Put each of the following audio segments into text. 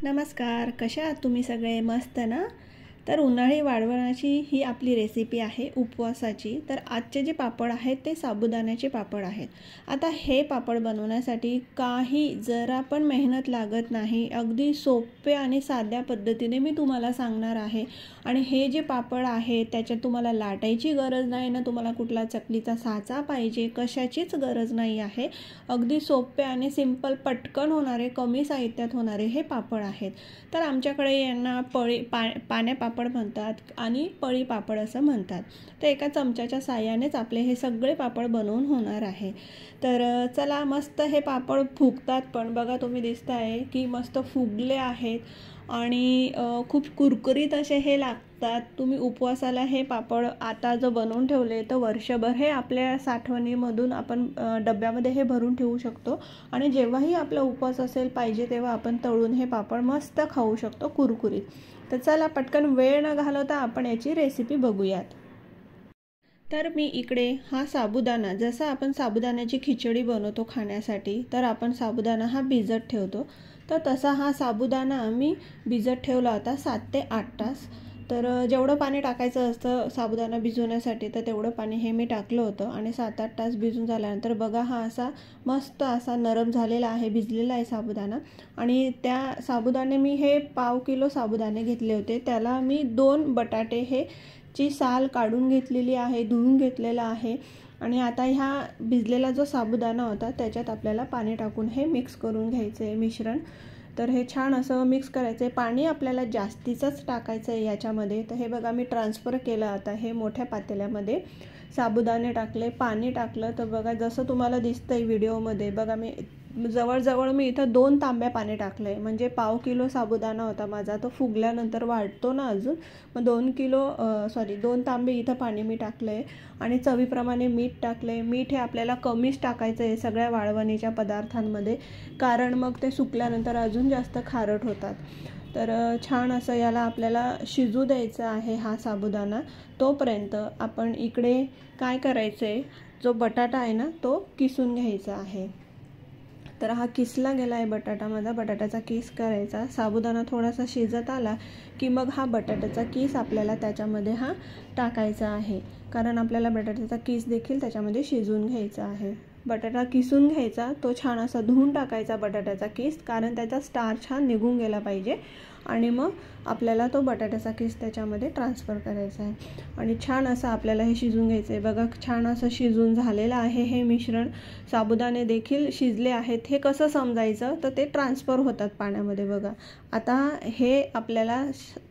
नमस्कार, कशा आहात तुम्ही सगळे? मस्त ना? तर उन्हाळी वाळवणाची ही आपली रेसिपी आहे उपवासाची. तर आजचे जे पापड आहेत ते साबुदाण्याचे पापड आहेत. आता हे पापड बनवण्यासाठी काही जरा पण मेहनत लागत नाही. अगदी सोपे आणि साध्या पद्धतीने मी तुम्हाला सांगणार आहे. आणि हे जे पापड आहे त्याच्यात तुम्हाला लाटायची गरज नाही ना, तुम्हाला कुठला चकलीचा साचा पाहिजे, कशाचीच गरज नाही आहे. अगदी सोपे आणि सिंपल पटकन होणारे, कमी साहित्यात होणारे हे पापड आहेत. तर आमच्याकडे यांना पाण्या पापड म्हणतात आणि पळी पापड असं म्हणतात. तर एका चमच्याच्या साहाय्यानेच आपले हे सगळे पापड बनवून होणार आहे. तर चला, मस्त हे पापड फुगतात पण बघा, तुम्ही दिसताय की मस्त फुगले आहेत आणि खूप कुरकुरीत असे हे लागतात. तुम्ही उपवासाला हे पापड आता जर बनवून ठेवले तर वर्षभर हे आपल्या साठवणीमधून आपण डब्यामध्ये हे भरून ठेवू शकतो आणि जेव्हाही आपला उपवास असेल पाहिजे तेव्हा आपण तळून हे पापड मस्त खाऊ शकतो कुरकुरीत. तर चला, पटकन वेळ न घालवता आपण याची रेसिपी बघूयात. तर मी इकडे हा साबुदाणा, जसा आपण साबुदाण्याची खिचडी बनवतो खाण्यासाठी, तर आपण साबुदाणा हा भिजत ठेवतो, तर तसा हा साबुदाणा मी भिजत ठेवला होता 7 ते 8 तास. तर जेवढं पाणी टाकायचं असतं साबुदाणा भिजवण्यासाठी तर तेवढं पाणी हे मी टाकलं होतं. आणि 7-8 तास भिजून झाल्यानंतर बघा, हा असा मस्त असा नरम झालेला आहे, भिजलेला आहे साबुदाणा. आणि त्या साबुदाणे मी हे 1/2 किलो साबुदाणे घेतले होते. त्याला मी 2 बटाटे हे ची साल काढून घेतलेली आहे, धुवून घेतलेला आहे. आणि आता ह्या भिजलेला जो साबुदाणा होता त्याच्यात आपल्याला पाणी टाकून हे मिक्स करून घ्यायचं आहे मिश्रण. तर हे छान असं मिक्स करायचं आहे. पाणी आपल्याला जास्तीचंच टाकायचं आहे याच्यामध्ये. तर हे बघा, मी ट्रान्सफर केलं आता हे मोठ्या पातेल्यामध्ये. साबुदाणे टाकले, पाणी टाकलं, तर बघा जसं तुम्हाला दिसतंय व्हिडिओमध्ये, बघा मी जवळजवळ इथं 2 तांब्या पाणी टाकलं आहे. म्हणजे 1/2 किलो साबुदाणा होता माझा, तो फुगल्यानंतर वाढतो ना अजून, मग 2 तांबे इथं पाणी मी टाकलं आहे. आणि चवीप्रमाणे मीठ टाकलं आहे. मीठ हे आपल्याला कमीच टाकायचं आहे सगळ्या वाळवणीच्या पदार्थांमध्ये, कारण मग ते सुकल्यानंतर अजून जास्त खारट होतात. तर छान असं याला आपल्याला शिजू द्यायचं आहे हा साबुदाणा. तोपर्यंत आपण इकडे काय करायचं आहे, जो बटाटा आहे ना तो किसून घ्यायचा आहे. तर हा किसला गेला आहे बटाटा माझा, बटाट्याचा किस करायचा. साबुदाणा थोडासा शिजत आला की मग हा बटाट्याचा किस आपल्याला त्याच्यामध्ये हा टाकायचा आहे, कारण आपल्याला बटाट्याचा किस देखील त्याच्यामध्ये शिजवून घ्यायचा आहे. बटाटा किसून घ्यायचा, तो छान असा धुवून टाकायचा बटाट्याचा किस, कारण त्याचा स्टार्च हा निघून गेला पाहिजे. आणि मग आपल्याला तो बटाट्याचा किस त्याच्यामध्ये ट्रान्सफर करायचा आहे. आणि छान असं आपल्याला हे शिजून घ्यायचं आहे. बघा, छान असं शिजून झालेलं आहे हे मिश्रण. साबुदाणे देखील शिजले आहेत. हे कसं समजायचं, तर ते ट्रान्सफर होतात पाण्यामध्ये. बघा, आता हे आपल्याला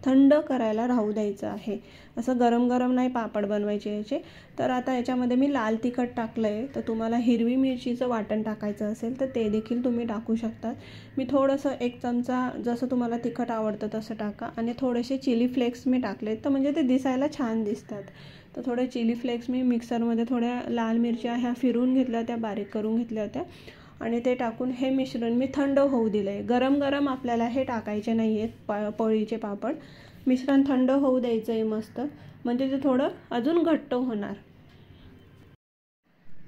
थंड करायला राहू द्यायचं आहे. असं गरम गरम नाही पापड बनवायचे याचे. तर आता याच्यामध्ये मी लाल तिखट टाकलं आहे. तर तुम्हाला हिरवी मिरचीचं वाटण टाकायचं असेल तर ते देखील तुम्ही टाकू शकतात. मी थोडंसं 1 चमचा, जसं तुम्हाला तिखट आवडतं तसं टाका. आणि थोडेसे चिली फ्लेक्स मी टाकले, तर म्हणजे ते दिसायला छान दिसतात. तर थोडे चिली फ्लेक्स मी मिक्सरमध्ये, थोड्या लाल मिरच्या ह्या फिरवून घेतल्या होत्या, बारीक करून घेतल्या होत्या. आणि ते टाकून हे मिश्रण मी थंड होऊ दिलं आहे. गरम गरम आपल्याला हे टाकायचे नाही आहेत पळीचे पापड. मिश्रण थंड होऊ द्यायचं आहे मस्त, म्हणजे ते थोडं अजून घट्ट होणार.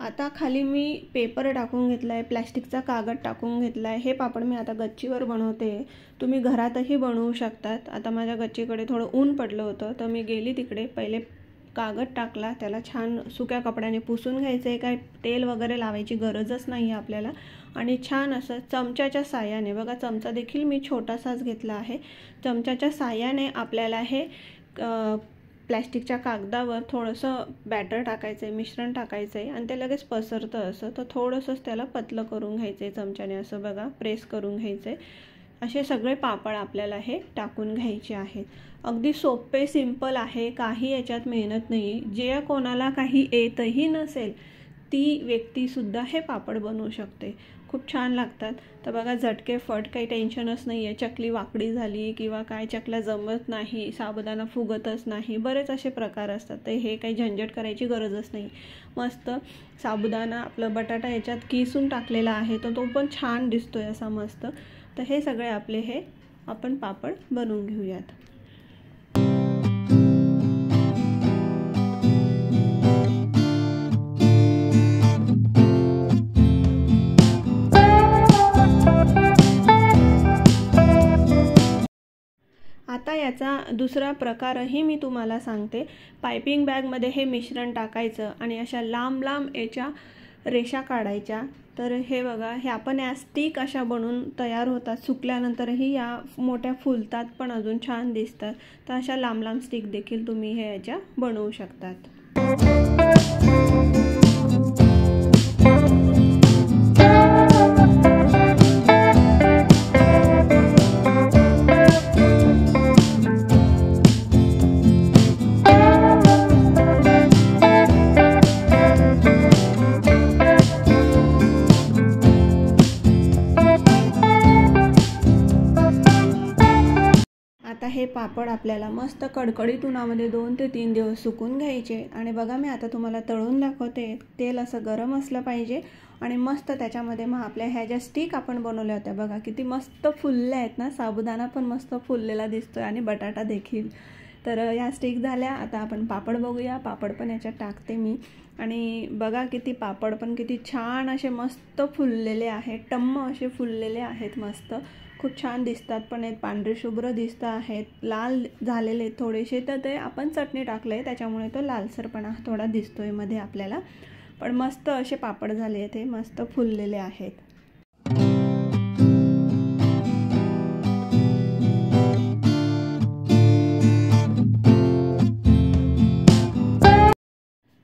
आता खाली मी पेपर टाकून घेतला आहे, प्लॅस्टिकचा कागद टाकून घेतला आहे. हे पापड मी आता गच्चीवर बनवते. तुम्ही घरातही बनवू शकतात. आता माझ्या गच्चीकडे थोडं ऊन पडलं होतं, तर मी गेली तिकडे, पहिले कागद टाकला, त्याला छान सुक्या कपड्याने पुसून घ्यायचं आहे. काय तेल वगैरे लावायची गरजच नाही आहे आपल्याला. आणि छान असं चमच्याच्या साहाय्याने, बघा चमचा देखील मी छोटासाच घेतला आहे, चमच्याच्या साहाय्याने आपल्याला हे प्लॅस्टिकच्या कागदावर थोडंसं बॅटर टाकायचं आहे, मिश्रण टाकायचं आहे. आणि ते लगेच पसरतं असं, तर थोडंसंच त्याला पतलं करून घ्यायचं आहे चमच्याने, असं बघा प्रेस करून घ्यायचं आहे. असे सगळे पापड आपल्याला हे टाकून घ्यायचे आहेत. अगदी सोपे सिंपल आहे, काही याच्यात मेहनत नाही. जे कोणाला काही येतही नसेल ती व्यक्तीसुद्धा हे पापड बनवू शकते. खूप छान लागतात. तर बघा, झटकेफट, काही टेन्शनच नाही आहे. चकली वाकडी झाली किंवा काय, चकल्या जमत नाही, साबुदाणा फुगतच नाही, बरेच असे प्रकार असतात. तर हे काही झंझट करायची गरजच नाही. मस्त साबुदाणा, आपलं बटाटा याच्यात किसून टाकलेला आहे, तर तो पण छान दिसतोय असा मस्त. तर हे सगळे आपले हे आपण पापड बनवून घेऊयात. आता याचा दुसरा प्रकारही मी तुम्हाला सांगते। पायपिंग बॅगमध्ये हे मिश्रण टाकायचं आणि अशा लांब लांब याच्या रेषा काढायच्या। तर हे बघा, हे आपण या स्टिक अशा बनवून तयार होतात, सुकल्यानंतरही या मोठ्या फुलतात पण अजून छान दिसतात। तर अशा लांब लांब स्टिक देखील तुम्ही हे याच्या बनवू शकतात। आता हे पापड आपल्याला मस्त कडकडीत उन्हामध्ये 2 ते 3 दिवस सुकून घ्यायचे। आणि बघा, मी आता तुम्हाला तळून दाखवते। तेल असं गरम असलं पाहिजे आणि मस्त त्याच्यामध्ये मग आपल्या ह्या ज्या स्टिक आपण बनवल्या होत्या बघा किती मस्त फुलल्या आहेत ना, साबुदाणा पण मस्त फुललेला दिसतोय आणि बटाटा देखील। तर या स्टिक झाल्या। आता आपण पापड बघूया। पापड पण याच्यात टाकते मी आणि बघा किती पापड पण किती छान असे मस्त फुललेले आहेत, टम्म असे फुललेले आहेत, मस्त खूप छान दिसतात पण आहेत, पांढरे शुभ्र दिसत आहेत, लाल झालेले थोडेसे। तर ते आपण चटणी टाकले त्याच्यामुळे तो लालसरपणा थोडा दिसतोय मध्ये आपल्याला, पण मस्त असे पापड झाले, ते मस्त फुललेले आहेत।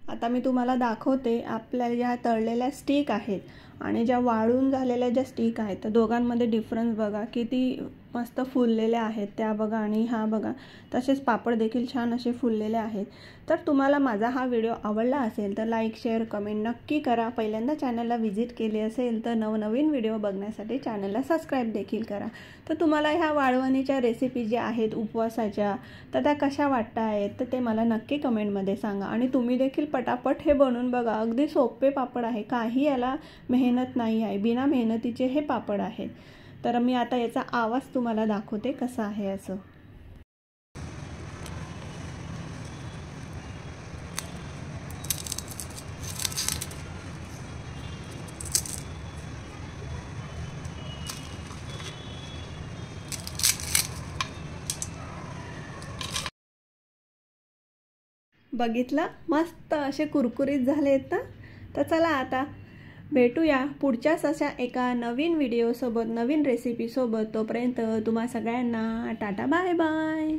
आता मी तुम्हाला दाखवते आपल्या ज्या तळलेल्या स्टिक आहेत आणि ज्या वाळून झालेल्या ज्या स्टिक आहेत, तर दोघांमध्ये डिफरन्स बघा किती मस्त फुललेल्या आहेत त्या बघा। आणि हा बघा, तसेच पापड देखील छान असे फुललेले आहेत। तर तुम्हाला माझा हा व्हिडिओ आवडला असेल तर लाईक शेअर कमेंट नक्की करा। पहिल्यांदा चॅनलला व्हिजिट केली असेल तर नवनवीन व्हिडिओ बघण्यासाठी चॅनलला सबस्क्राईब देखील करा। तर तुम्हाला ह्या वाळवणीच्या रेसिपी ज्या आहेत उपवासाच्या, तर त्या कशा वाटत आहेत तर ते मला नक्की कमेंटमध्ये सांगा। आणि तुम्ही देखील पटापट हे बनवून बघा, अगदी सोपे पापड आहे, काही याला मेहनत नाही आहे, बिना मेहनतीचे हे पापड आहेत। तर मी आता याचा आवाज तुम्हाला दाखवते कसा आहे असं। बघितलं, मस्त असे कुरकुरीत झाले आहेत ना। तर चला आता भेटूया पुढच्याच अशा एका नवीन व्हिडिओ सोबत, नवीन रेसिपी सोबत। तोपर्यंत तुम्हा सगळ्यांना टाटा बाय बाय।